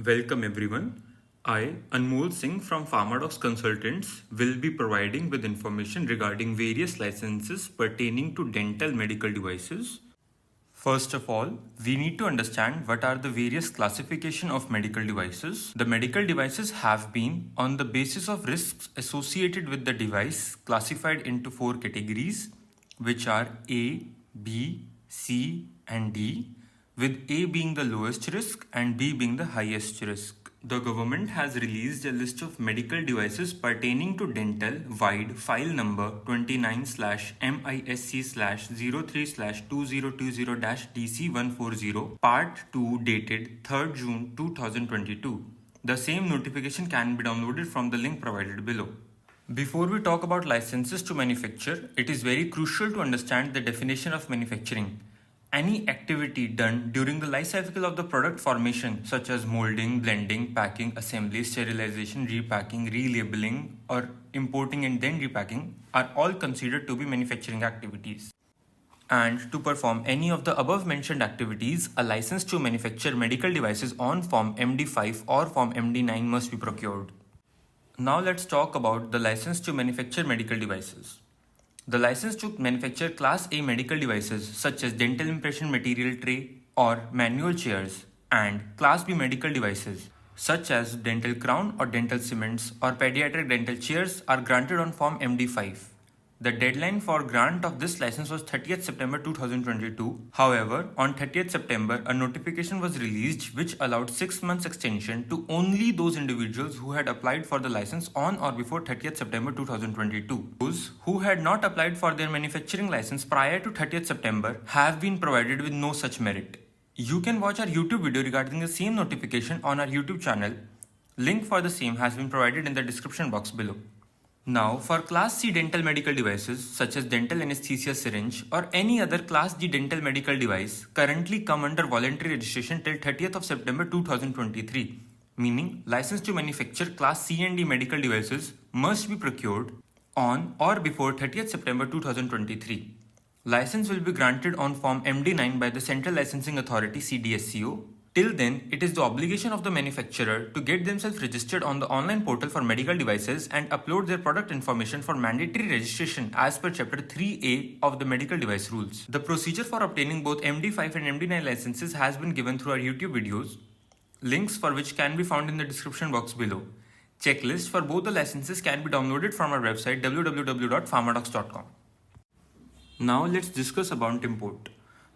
Welcome everyone. I, Anmol Singh from Pharmadocx Consultants, will be providing with information regarding various licenses pertaining to dental medical devices. First of all, we need to understand what are the various classification of medical devices. The medical devices have been, on the basis of risks associated with the device, classified into 4 categories, which are A, B, C and D, with A being the lowest risk and B being the highest risk. The government has released a list of medical devices pertaining to dental wide file number 29/MISC/03/2020-DC140 Part 2 dated 3rd June 2022. The same notification can be downloaded from the link provided below. Before we talk about licenses to manufacture, it is very crucial to understand the definition of manufacturing. Any activity done during the life cycle of the product formation, such as molding, blending, packing, assembly, sterilization, repacking, relabeling, or importing and then repacking, are all considered to be manufacturing activities. And to perform any of the above mentioned activities, a license to manufacture medical devices on Form MD5 or Form MD9 must be procured. Now let's talk about the license to manufacture medical devices. The license to manufacture Class A medical devices such as dental impression material tray or manual chairs and Class B medical devices such as dental crown or dental cements or pediatric dental chairs are granted on Form MD5. The deadline for grant of this license was 30th September 2022. However, on 30th September, a notification was released which allowed 6 months extension to only those individuals who had applied for the license on or before 30th September 2022. Those who had not applied for their manufacturing license prior to 30th September have been provided with no such merit. You can watch our YouTube video regarding the same notification on our YouTube channel. Link for the same has been provided in the description box below. Now, for Class C dental medical devices such as dental anesthesia syringe or any other Class D dental medical device currently come under voluntary registration till 30th of September 2023, meaning license to manufacture Class C and D medical devices must be procured on or before 30th September 2023. License will be granted on Form MD9 by the Central Licensing Authority CDSCO. Till then, it is the obligation of the manufacturer to get themselves registered on the online portal for medical devices and upload their product information for mandatory registration as per Chapter 3A of the Medical Device Rules. The procedure for obtaining both MD5 and MD9 licenses has been given through our YouTube videos, links for which can be found in the description box below. Checklist for both the licenses can be downloaded from our website www.pharmadocx.com. Now let's discuss about import.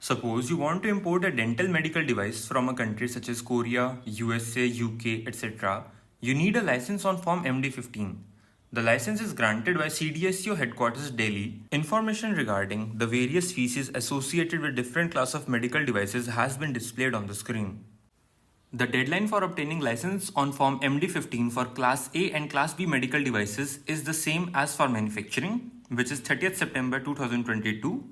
Suppose you want to import a dental medical device from a country such as Korea, USA, UK, etc. You need a license on Form MD15. The license is granted by CDSCO headquarters Delhi. Information regarding the various species associated with different class of medical devices has been displayed on the screen. The deadline for obtaining license on Form MD15 for Class A and Class B medical devices is the same as for manufacturing, which is 30th September 2022.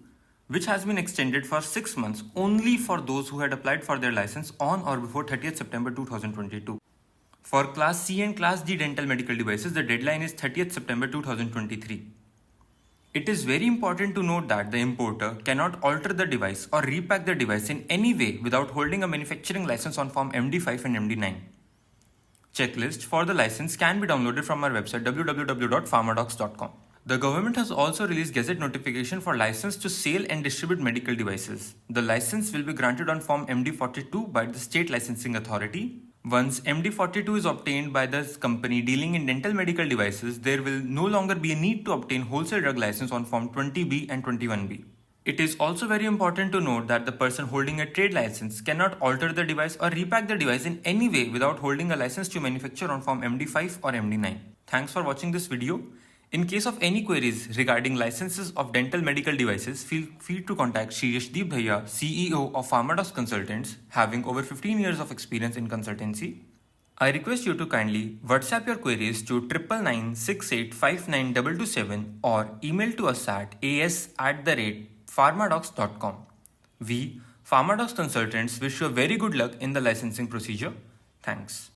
Which has been extended for 6 months only for those who had applied for their license on or before 30th September 2022. For Class C and Class D dental medical devices, the deadline is 30th September 2023. It is very important to note that the importer cannot alter the device or repack the device in any way without holding a manufacturing license on Form MD5 and MD9. Checklist for the license can be downloaded from our website www.pharmadocx.com. The government has also released Gazette notification for license to sell and distribute medical devices. The license will be granted on Form MD42 by the State Licensing Authority. Once MD42 is obtained by the company dealing in dental medical devices, there will no longer be a need to obtain wholesale drug license on Form 20B and 21B. It is also very important to note that the person holding a trade license cannot alter the device or repack the device in any way without holding a license to manufacture on Form MD5 or MD9. Thanks for watching this video. In case of any queries regarding licenses of dental medical devices, feel free to contact Shri Yashdeep Bhaiya, CEO of Pharmadocx Consultants, having over 15 years of experience in consultancy. I request you to kindly WhatsApp your queries to 9968592227 or email to us at as@pharmadocx.com. We, Pharmadocx Consultants, wish you a very good luck in the licensing procedure. Thanks.